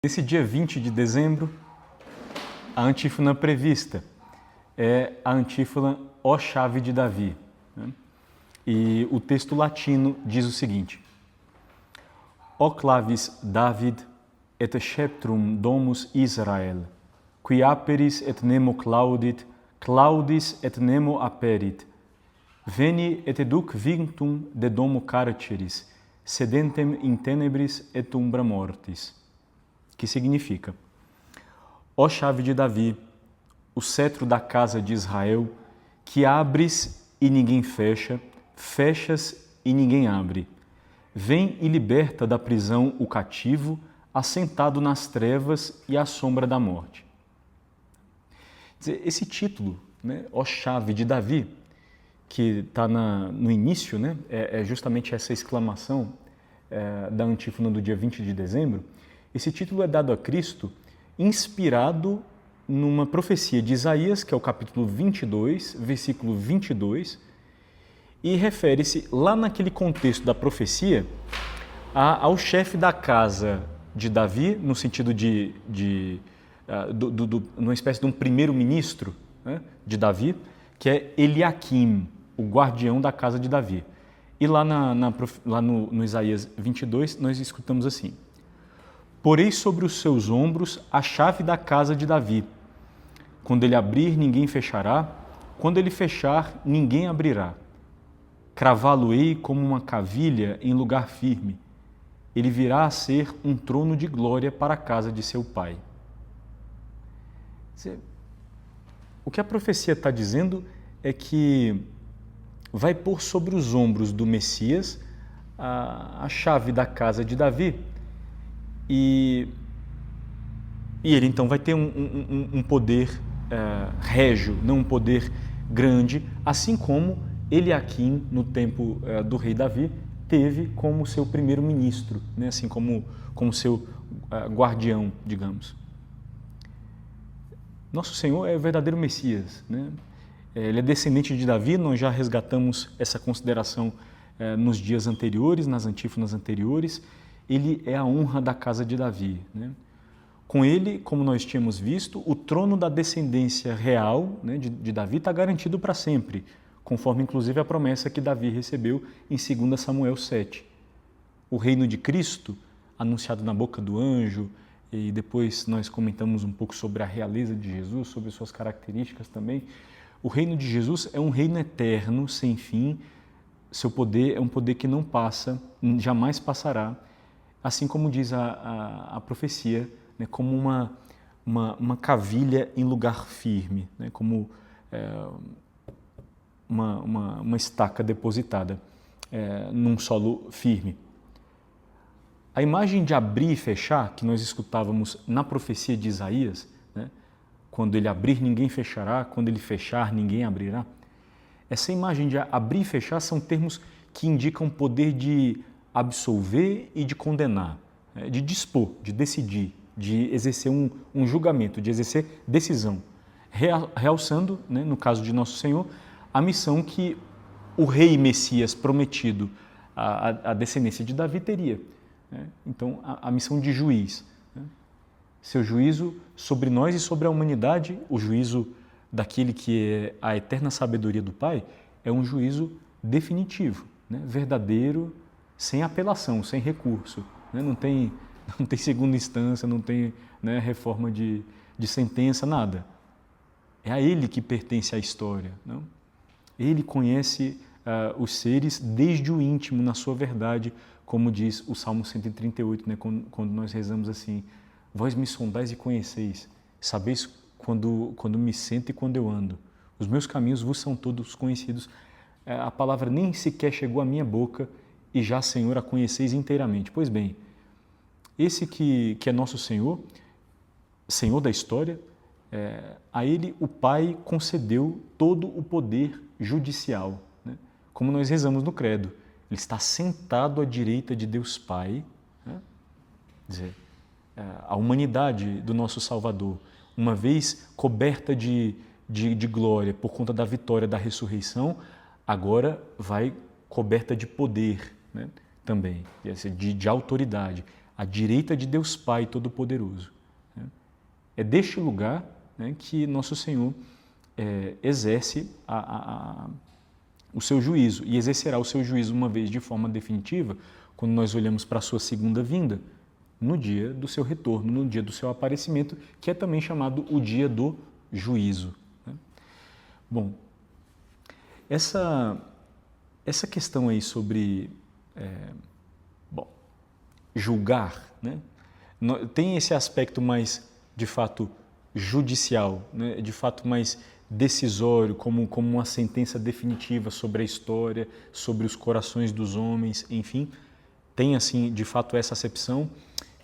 Nesse dia 20 de dezembro, a antífona prevista é a antífona Ó Chave de Davi. Né? E o texto latino diz o seguinte: Ó clavis David et sceptrum domus Israel, qui aperis et nemo claudit, claudis et nemo aperit, veni et duc vinctum de domo carceris, sedentem in tenebris et umbra mortis. Que significa: Ó chave de Davi, o cetro da casa de Israel, que abres e ninguém fecha, fechas e ninguém abre. Vem e liberta da prisão o cativo, assentado nas trevas e à sombra da morte. Esse título, né, Ó chave de Davi, que está no início, né, é justamente essa exclamação da antífona do dia 20 de dezembro. Esse título é dado a Cristo inspirado numa profecia de Isaías, que é o capítulo 22, versículo 22, e refere-se lá naquele contexto da profecia ao chefe da casa de Davi, no sentido numa espécie de um primeiro-ministro, né, de Davi, que é Eliaquim, o guardião da casa de Davi. E lá no Isaías 22, nós escutamos assim: Porei sobre os seus ombros a chave da casa de Davi. Quando ele abrir, ninguém fechará. Quando ele fechar, ninguém abrirá. Cravá-lo-ei como uma cavilha em lugar firme. Ele virá a ser um trono de glória para a casa de seu pai. O que a profecia está dizendo é que vai pôr sobre os ombros do Messias a chave da casa de Davi. E ele então vai ter um poder régio, não um poder grande, assim como Eliaquim, no tempo do rei Davi, teve como seu primeiro-ministro, né? Assim como seu guardião, digamos. Nosso Senhor é o verdadeiro Messias, né? Ele é descendente de Davi, nós já resgatamos essa consideração nos dias anteriores, nas antífonas anteriores. Ele é a honra da casa de Davi. Né? Com ele, como nós tínhamos visto, o trono da descendência real, né, de Davi está garantido para sempre, conforme inclusive a promessa que Davi recebeu em 2 Samuel 7. O reino de Cristo, anunciado na boca do anjo, e depois nós comentamos um pouco sobre a realeza de Jesus, sobre suas características também. O reino de Jesus é um reino eterno, sem fim. Seu poder é um poder que não passa, jamais passará. Assim como diz a profecia, né, como uma cavilha em lugar firme, né, como uma estaca depositada num solo firme. A imagem de abrir e fechar, que nós escutávamos na profecia de Isaías, né, quando ele abrir, ninguém fechará, quando ele fechar, ninguém abrirá. Essa imagem de abrir e fechar são termos que indicam poder de absolver e de condenar, de dispor, de decidir, de exercer um julgamento, de exercer decisão, realçando, né, no caso de Nosso Senhor, a missão que o rei Messias prometido à descendência de Davi teria. Né? Então, a missão de juiz. Né? Seu juízo sobre nós e sobre a humanidade, o juízo daquele que é a eterna sabedoria do Pai, é um juízo definitivo, né, verdadeiro, sem apelação, sem recurso. Né? Não tem segunda instância, não tem, né, reforma de sentença, nada. É a Ele que pertence a história. Não? Ele conhece os seres desde o íntimo, na sua verdade, como diz o Salmo 138, né? Quando nós rezamos assim: Vós me sondais e conheceis, sabeis quando me sento e quando eu ando. Os meus caminhos vos são todos conhecidos. A palavra nem sequer chegou à minha boca, e já, Senhor, a conheceis inteiramente. Pois bem, esse que é nosso Senhor, Senhor da história, a Ele o Pai concedeu todo o poder judicial. Né? Como nós rezamos no Credo, Ele está sentado à direita de Deus Pai. Né? Quer dizer, a humanidade do nosso Salvador, uma vez coberta de glória por conta da vitória da ressurreição, agora vai coberta de poder, né, também, de autoridade. à direita de Deus Pai Todo-Poderoso. É deste lugar, né, que Nosso Senhor exerce o seu juízo, e exercerá o seu juízo uma vez de forma definitiva, quando nós olhamos para a sua segunda vinda, no dia do seu retorno, no dia do seu aparecimento, que é também chamado o dia do juízo. Bom, essa questão aí sobre julgar, né, tem esse aspecto mais, de fato, judicial, né, de fato mais decisório, como uma sentença definitiva sobre a história, sobre os corações dos homens, enfim. Tem, assim, de fato, essa acepção,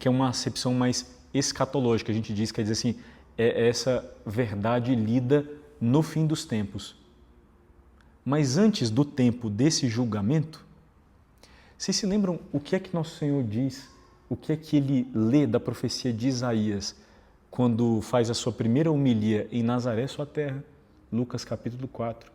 que é uma acepção mais escatológica, a gente diz, quer dizer assim, é essa verdade lida no fim dos tempos. Mas antes do tempo desse julgamento, vocês se lembram o que é que Nosso Senhor diz, o que é que Ele lê da profecia de Isaías, quando faz a sua primeira homilia em Nazaré, sua terra? Lucas capítulo 4.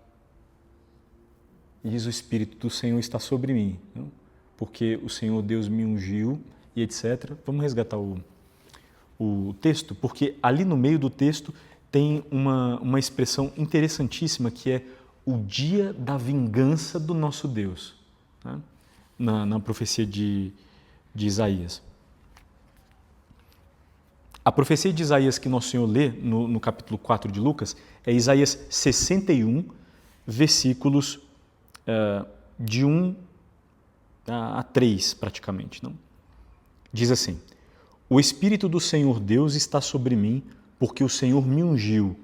Diz: o Espírito do Senhor está sobre mim, não? Porque o Senhor Deus me ungiu, e etc. Vamos resgatar o texto, porque ali no meio do texto tem uma expressão interessantíssima, que é o dia da vingança do nosso Deus, né? Na profecia de Isaías. A profecia de Isaías que Nosso Senhor lê no capítulo 4 de Lucas é Isaías 61, versículos de 1 a 3, praticamente. Não? Diz assim: o Espírito do Senhor Deus está sobre mim, porque o Senhor me ungiu.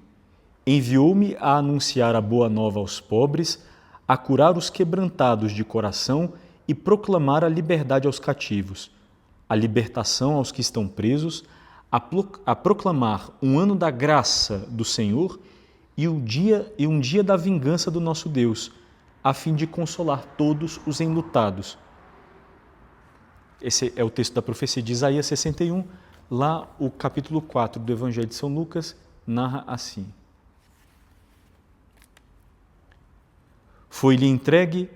Enviou-me a anunciar a boa nova aos pobres, a curar os quebrantados de coração e proclamar a liberdade aos cativos, a libertação aos que estão presos, a proclamar um ano da graça do Senhor e um dia da vingança do nosso Deus, a fim de consolar todos os enlutados. Esse é o texto da profecia de Isaías 61. Lá, o capítulo 4 do Evangelho de São Lucas narra assim: foi-lhe entregue...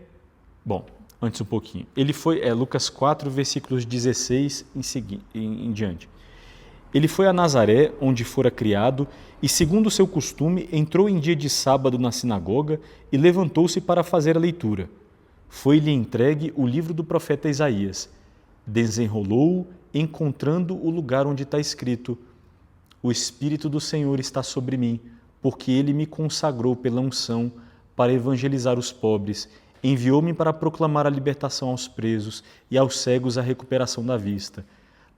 Bom, antes um pouquinho. Ele foi... Lucas 4, versículos 16 em diante. Ele foi a Nazaré, onde fora criado, e, segundo o seu costume, entrou em dia de sábado na sinagoga e levantou-se para fazer a leitura. Foi-lhe entregue o livro do profeta Isaías. Desenrolou-o, encontrando o lugar onde está escrito: o Espírito do Senhor está sobre mim, porque Ele me consagrou pela unção para evangelizar os pobres, enviou-me para proclamar a libertação aos presos e aos cegos a recuperação da vista,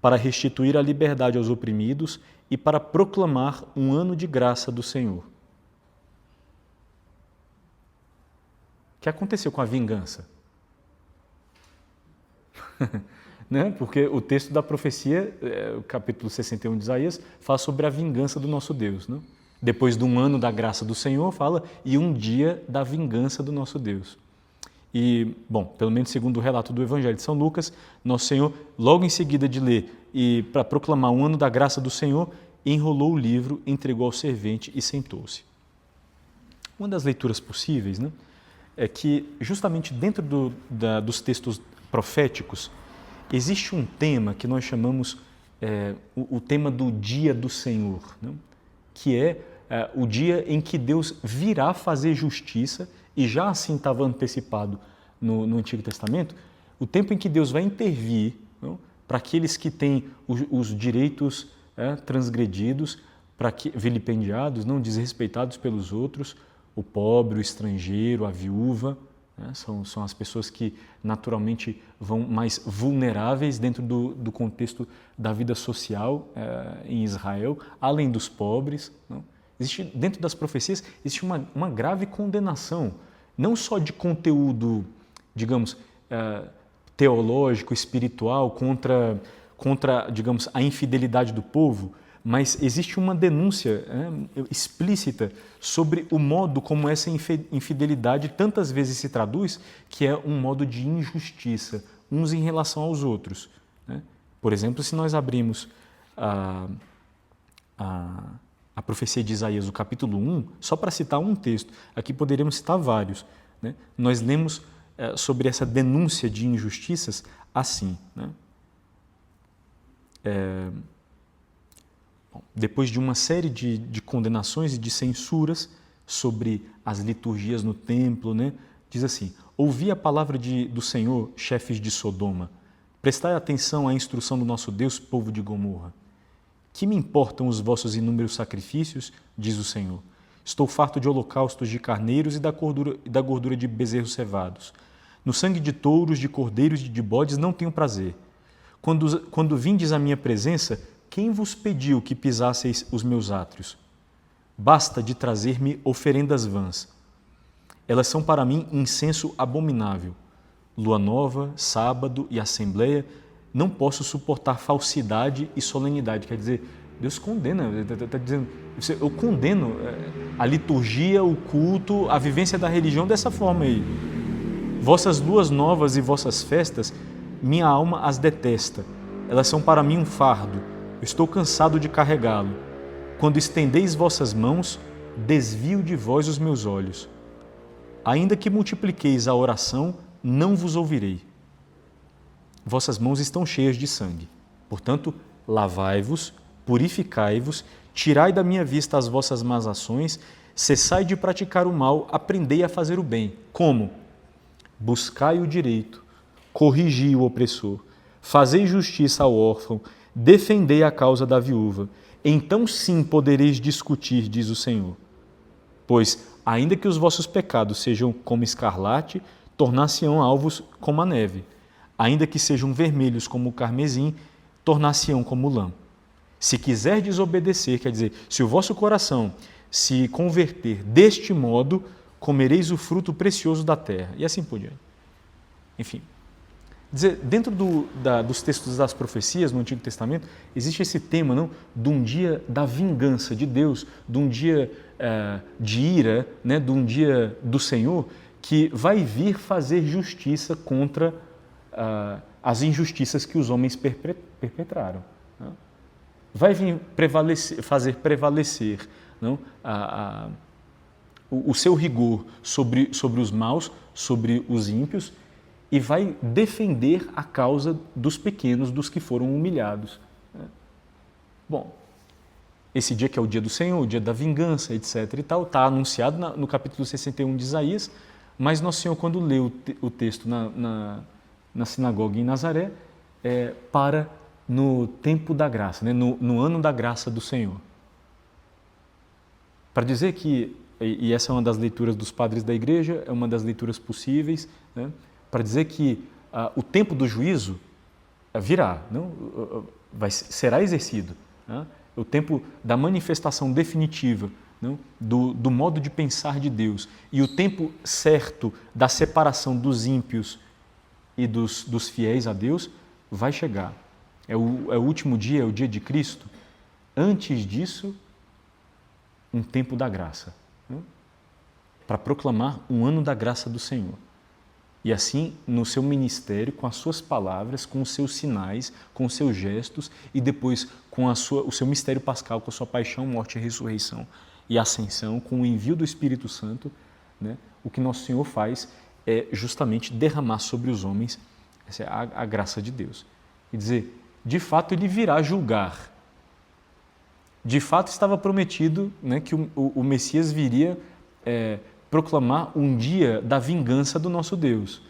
para restituir a liberdade aos oprimidos e para proclamar um ano de graça do Senhor. O que aconteceu com a vingança? Né? Porque o texto da profecia, o capítulo 61 de Isaías, fala sobre a vingança do nosso Deus. Né? Depois de um ano da graça do Senhor, fala, e um dia da vingança do nosso Deus. E, bom, pelo menos segundo o relato do Evangelho de São Lucas, Nosso Senhor, logo em seguida de ler e para proclamar um ano da graça do Senhor, enrolou o livro, entregou ao servente e sentou-se. Uma das leituras possíveis, né, é que justamente dentro dos textos proféticos existe um tema que nós chamamos o tema do dia do Senhor, né, que é o dia em que Deus virá fazer justiça, e já assim estava antecipado no Antigo Testamento, o tempo em que Deus vai intervir, não, para aqueles que têm os direitos transgredidos, vilipendiados, não desrespeitados pelos outros, o pobre, o estrangeiro, a viúva, né, são as pessoas que naturalmente vão mais vulneráveis dentro do contexto da vida social em Israel, além dos pobres. Não? Existe, dentro das profecias, existe uma grave condenação, não só de conteúdo, digamos, teológico, espiritual, contra, digamos, a infidelidade do povo, mas existe uma denúncia explícita sobre o modo como essa infidelidade tantas vezes se traduz, que é um modo de injustiça, uns em relação aos outros. Né? Por exemplo, se nós abrimos a profecia de Isaías, o capítulo 1, só para citar um texto, aqui poderíamos citar vários, né? Nós lemos sobre essa denúncia de injustiças assim, né? depois de uma série de condenações e de censuras sobre as liturgias no templo, né, diz assim: ouvi a palavra do Senhor, chefes de Sodoma, prestai atenção à instrução do nosso Deus, povo de Gomorra. Que me importam os vossos inúmeros sacrifícios, diz o Senhor. Estou farto de holocaustos de carneiros e da gordura de bezerros cevados. No sangue de touros, de cordeiros e de bodes não tenho prazer. Quando vindes à minha presença, quem vos pediu que pisasseis os meus átrios? Basta de trazer-me oferendas vãs. Elas são para mim incenso abominável. Lua nova, sábado e assembleia, não posso suportar falsidade e solenidade. Quer dizer, Deus condena, está dizendo, eu condeno a liturgia, o culto, a vivência da religião dessa forma aí. Vossas luas novas e vossas festas, minha alma as detesta. Elas são para mim um fardo. Eu estou cansado de carregá-lo. Quando estendeis vossas mãos, desvio de vós os meus olhos. Ainda que multipliqueis a oração, não vos ouvirei. Vossas mãos estão cheias de sangue. Portanto, lavai-vos, purificai-vos, tirai da minha vista as vossas más ações, cessai de praticar o mal, aprendei a fazer o bem. Como? Buscai o direito, corrigi o opressor, fazei justiça ao órfão, defendei a causa da viúva. Então sim podereis discutir, diz o Senhor. Pois, ainda que os vossos pecados sejam como escarlate, tornar-se-ão alvos como a neve. Ainda que sejam vermelhos como o carmesim, tornar-se-ão como lã. Se quiser desobedecer, quer dizer, se o vosso coração se converter deste modo, comereis o fruto precioso da terra. E assim por diante. Enfim, dizer, dentro dos textos das profecias no Antigo Testamento, existe esse tema, não, de um dia da vingança de Deus, de um dia de ira, né, de um dia do Senhor, que vai vir fazer justiça contra as injustiças que os homens perpetraram. Não? Vai vir fazer prevalecer, não, o seu rigor sobre os maus, sobre os ímpios, e vai defender a causa dos pequenos, dos que foram humilhados. Bom, esse dia que é o dia do Senhor, o dia da vingança, etc. e tal, está anunciado no capítulo 61 de Isaías, mas Nosso Senhor, quando lê o texto na sinagoga em Nazaré, para no tempo da graça, né? no ano da graça do Senhor. Para dizer que, e essa é uma das leituras dos padres da igreja, é uma das leituras possíveis, né? Para dizer que o tempo do juízo virá, não? Será exercido. Né? O tempo da manifestação definitiva, não? Do modo de pensar de Deus, e o tempo certo da separação dos ímpios e dos fiéis a Deus vai chegar. É o último dia, é o dia de Cristo. Antes disso, um tempo da graça, né? Para proclamar um ano da graça do Senhor. E assim, no seu ministério, com as suas palavras, com os seus sinais, com os seus gestos, e depois com o seu mistério pascal, com a sua paixão, morte, ressurreição e ascensão, com o envio do Espírito Santo, né? O que Nosso Senhor faz é justamente derramar sobre os homens essa é a graça de Deus. Quer dizer, de fato, Ele virá julgar. De fato, estava prometido, né, que o Messias viria proclamar um dia da vingança do nosso Deus.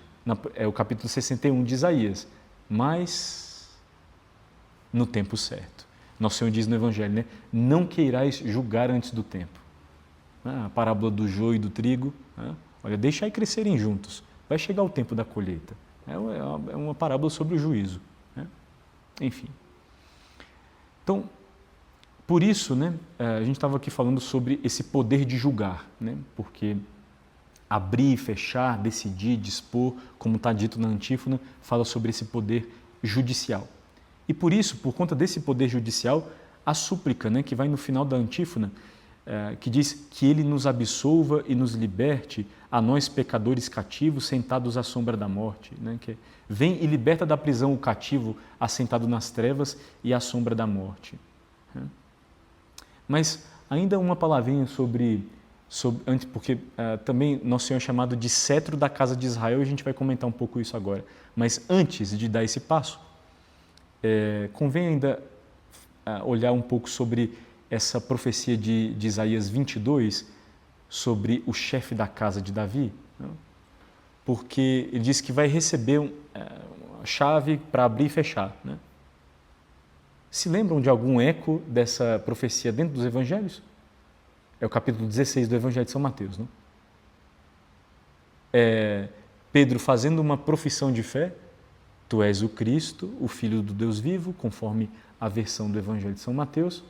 É o capítulo 61 de Isaías. Mas no tempo certo. Nosso Senhor diz no Evangelho, né, não queirais julgar antes do tempo. A parábola do joio e do trigo. Né? Olha, deixai crescerem juntos. Vai chegar o tempo da colheita. É uma parábola sobre o juízo. Né? Enfim. Então, por isso, né, a gente estava aqui falando sobre esse poder de julgar, né, porque abrir, fechar, decidir, dispor, como está dito na antífona, fala sobre esse poder judicial. E por isso, por conta desse poder judicial, a súplica, né, que vai no final da antífona, que diz que Ele nos absolva e nos liberte a nós pecadores cativos sentados à sombra da morte. Né, que vem e liberta da prisão o cativo assentado nas trevas e à sombra da morte. Mas ainda uma palavrinha sobre porque também Nosso Senhor é chamado de cetro da casa de Israel, e a gente vai comentar um pouco isso agora. Mas antes de dar esse passo, convém ainda olhar um pouco sobre essa profecia de Isaías 22, sobre o chefe da casa de Davi, né? Porque ele diz que vai receber a chave para abrir e fechar, né? Se lembram de algum eco dessa profecia dentro dos evangelhos? É o capítulo 16 do Evangelho de São Mateus, não? Pedro fazendo uma profissão de fé: tu és o Cristo, o Filho do Deus vivo, conforme a versão do Evangelho de São Mateus.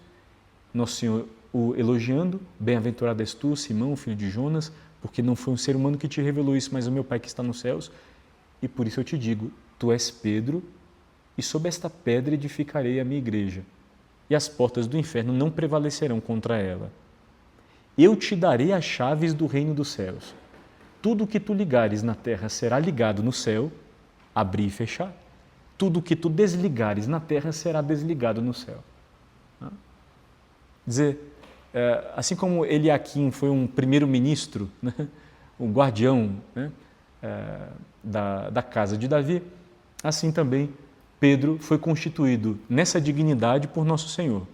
Nosso Senhor o elogiando: bem-aventurado és tu, Simão, filho de Jonas, porque não foi um ser humano que te revelou isso, mas o meu Pai que está nos céus. E por isso eu te digo, tu és Pedro, e sob esta pedra edificarei a minha igreja, e as portas do inferno não prevalecerão contra ela. Eu te darei as chaves do reino dos céus. Tudo o que tu ligares na terra será ligado no céu, abrir e fechar. Tudo o que tu desligares na terra será desligado no céu. Dizer, assim como Eliaquim foi um primeiro-ministro, né, um guardião, né, da casa de Davi, assim também Pedro foi constituído nessa dignidade por Nosso Senhor.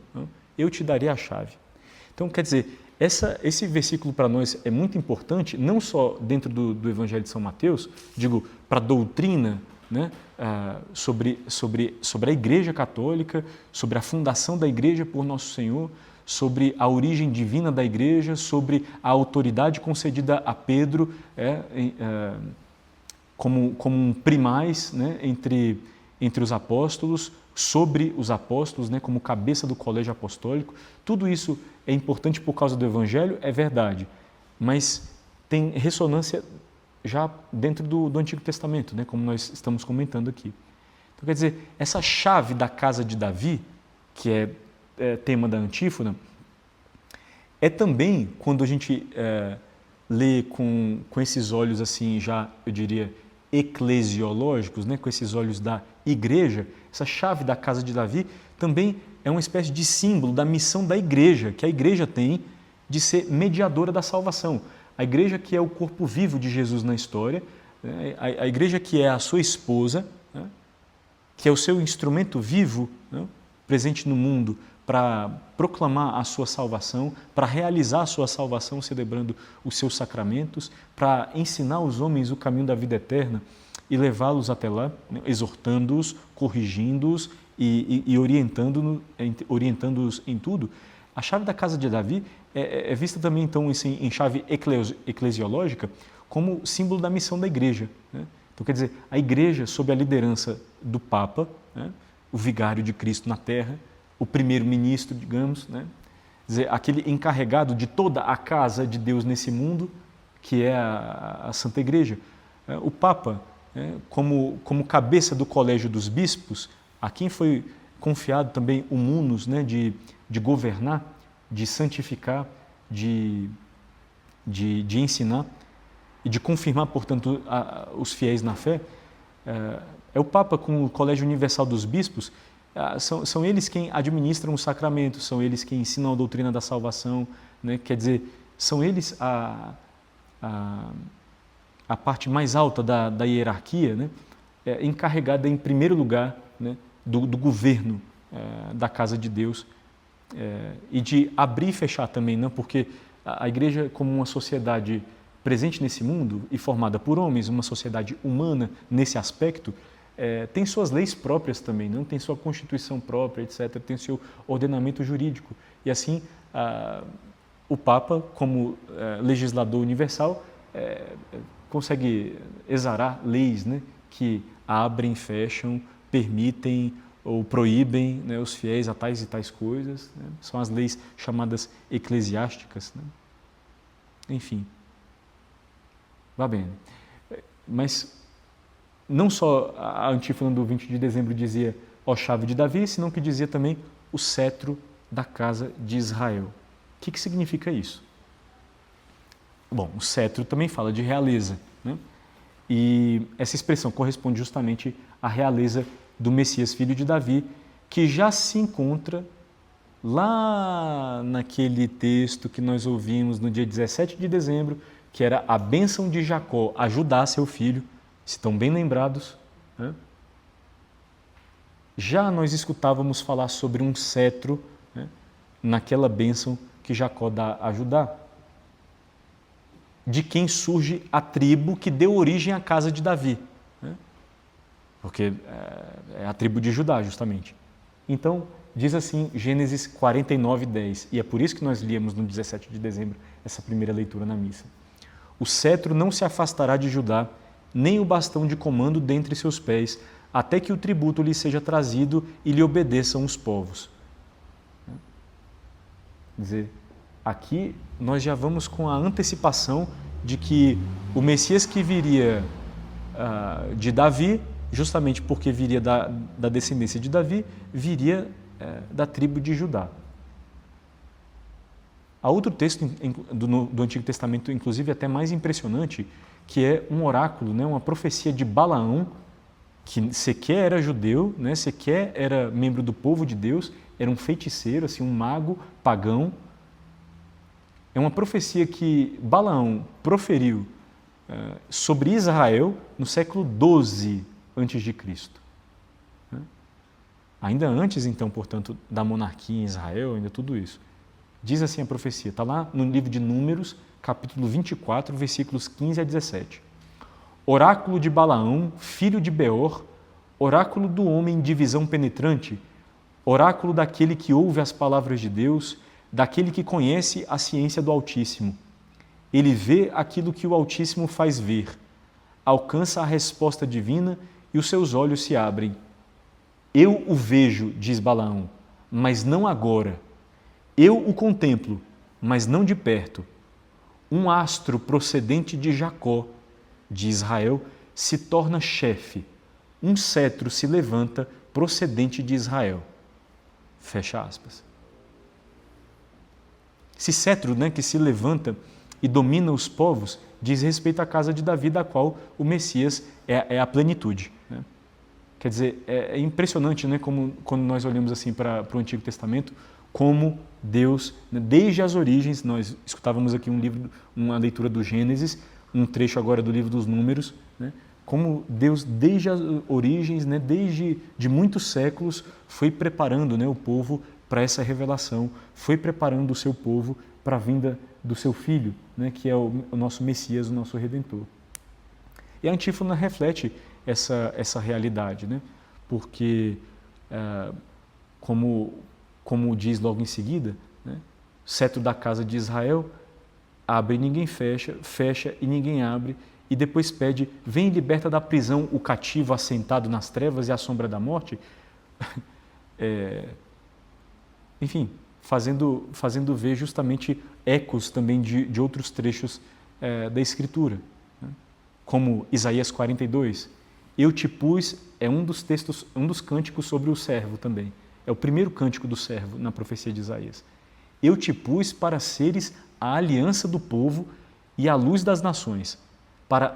Eu te darei a chave. Então, quer dizer, esse versículo para nós é muito importante, não só dentro do Evangelho de São Mateus, digo, para a doutrina, né, sobre a Igreja Católica, sobre a fundação da Igreja por Nosso Senhor, sobre a origem divina da Igreja, sobre a autoridade concedida a Pedro como um primaz, né, entre os apóstolos, sobre os apóstolos, né, como cabeça do colégio apostólico. Tudo isso é importante por causa do Evangelho, é verdade, mas tem ressonância já dentro do Antigo Testamento, né, como nós estamos comentando aqui. Então, quer dizer, essa chave da casa de Davi, que é tema da antífona, é também, quando a gente lê com esses olhos assim, já, eu diria, eclesiológicos, né, com esses olhos da igreja, essa chave da casa de Davi também é uma espécie de símbolo da missão da igreja, que a igreja tem de ser mediadora da salvação. A igreja que é o corpo vivo de Jesus na história, né, a igreja que é a sua esposa, né, que é o seu instrumento vivo, né, presente no mundo para proclamar a sua salvação, para realizar a sua salvação celebrando os seus sacramentos, para ensinar os homens o caminho da vida eterna e levá-los até lá, né, exortando-os, corrigindo-os e orientando-os em tudo. A chave da casa de Davi é vista também então em chave eclesiológica como símbolo da missão da igreja, né? Então, quer dizer, a igreja sob a liderança do Papa, né, o vigário de Cristo na terra, o primeiro-ministro, digamos, né, dizer, aquele encarregado de toda a casa de Deus nesse mundo, que é a Santa Igreja. O Papa, como cabeça do colégio dos bispos, a quem foi confiado também o munus, né, de governar, de santificar, de ensinar e de confirmar, portanto, os fiéis na fé, é o Papa com o Colégio Universal dos Bispos. São eles quem administram os sacramentos, são eles quem ensinam a doutrina da salvação, né? Quer dizer, são eles a parte mais alta da hierarquia, né? Encarregada em primeiro lugar, né, do governo da casa de Deus, e de abrir e fechar também, né? Porque a igreja, como uma sociedade presente nesse mundo e formada por homens, uma sociedade humana nesse aspecto, tem suas leis próprias também, não tem sua constituição própria, etc., tem seu ordenamento jurídico. E assim, o Papa, como legislador universal, consegue exarar leis, né, que abrem, fecham, permitem ou proíbem, né, os fiéis a tais e tais coisas, né? São as leis chamadas eclesiásticas, né? Enfim, vá bem. Mas não só a antífona do 20 de dezembro dizia ó chave de Davi, senão que dizia também o cetro da casa de Israel. O que significa isso? Bom, o cetro também fala de realeza, né? E essa expressão corresponde justamente à realeza do Messias, filho de Davi, que já se encontra lá naquele texto que nós ouvimos no dia 17 de dezembro, que era a bênção de Jacó a Judá, seu filho. Estão bem lembrados, né? já nós escutávamos falar sobre um cetro, né, naquela bênção que Jacó dá a Judá, de quem surge a tribo que deu origem à casa de Davi, né? Porque é a tribo de Judá, justamente. Então, diz assim Gênesis 49:10, e é por isso que nós líamos no 17 de dezembro essa primeira leitura na missa. O cetro não se afastará de Judá, nem o bastão de comando dentre seus pés, até que o tributo lhe seja trazido e lhe obedeçam os povos. Quer dizer, aqui nós já vamos com a antecipação de que o Messias que viria de Davi, justamente porque viria da descendência de Davi, viria da tribo de Judá. Há outro texto do Antigo Testamento, inclusive até mais impressionante, que é um oráculo, né, uma profecia de Balaão, que sequer era judeu, né, sequer era membro do povo de Deus, era um feiticeiro, assim, um mago pagão. É uma profecia que Balaão proferiu sobre Israel no século XII a.C. Ainda antes, então, portanto, da monarquia em Israel, ainda tudo isso. Diz assim a profecia, está lá no livro de Números, capítulo 24, versículos 15 a 17. Oráculo de Balaão, filho de Beor, oráculo do homem de visão penetrante, oráculo daquele que ouve as palavras de Deus, daquele que conhece a ciência do Altíssimo. Ele vê aquilo que o Altíssimo faz ver, alcança a resposta divina e os seus olhos se abrem. Eu o vejo, diz Balaão, mas não agora. Eu o contemplo, mas não de perto. Um astro procedente de Jacó, de Israel, se torna chefe. Um cetro se levanta procedente de Israel. Fecha aspas. Esse cetro, né, que se levanta e domina os povos diz respeito à casa de Davi, da qual o Messias é a plenitude, né? Quer dizer, é impressionante, né, como, quando nós olhamos assim para o Antigo Testamento, como Deus, né, desde as origens, nós escutávamos aqui uma leitura do Gênesis, um trecho agora do livro dos Números, né, como Deus, desde as origens, né, desde de muitos séculos, foi preparando, né, o povo para essa revelação, foi preparando o seu povo para a vinda do seu Filho, né, que é o nosso Messias, o nosso Redentor. E a antífona reflete essa realidade, né, porque, como diz logo em seguida, né, cetro da casa de Israel, abre e ninguém fecha, fecha e ninguém abre, e depois pede, vem e liberta da prisão o cativo assentado nas trevas e à sombra da morte. Enfim, fazendo ver justamente ecos também de outros trechos da Escritura, né? Como Isaías 42. Eu te pus, é um dos textos, um dos cânticos sobre o servo também. É o primeiro cântico do servo na profecia de Isaías. Eu te pus para seres a aliança do povo e a luz das nações, para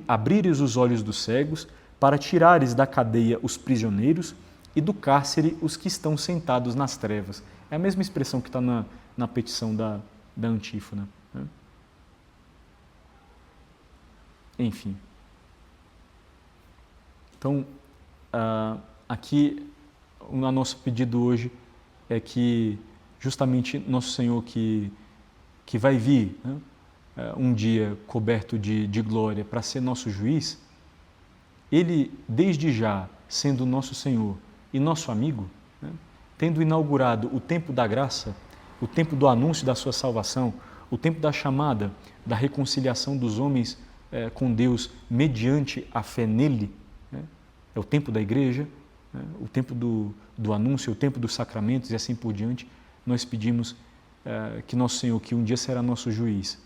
abrires os olhos dos cegos, para tirares da cadeia os prisioneiros e do cárcere os que estão sentados nas trevas. É a mesma expressão que está na petição da antífona, né? Enfim. Então, aqui, o nosso pedido hoje é que justamente nosso Senhor que vai vir, né, um dia coberto de glória para ser nosso juiz, Ele, desde já, sendo nosso Senhor e nosso amigo, né, tendo inaugurado o tempo da graça, o tempo do anúncio da sua salvação, o tempo da chamada, da reconciliação dos homens com Deus mediante a fé nele, né, é o tempo da igreja, né, o tempo do anúncio, o tempo dos sacramentos e assim por diante, nós pedimos que nosso Senhor, que um dia será nosso juiz,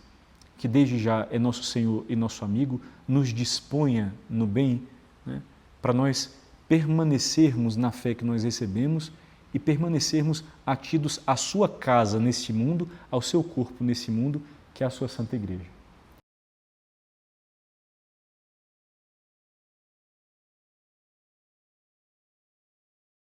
que desde já é nosso Senhor e nosso amigo, nos disponha no bem, né, para nós permanecermos na fé que nós recebemos e permanecermos atidos à sua casa neste mundo, ao seu corpo nesse mundo, que é a sua Santa Igreja.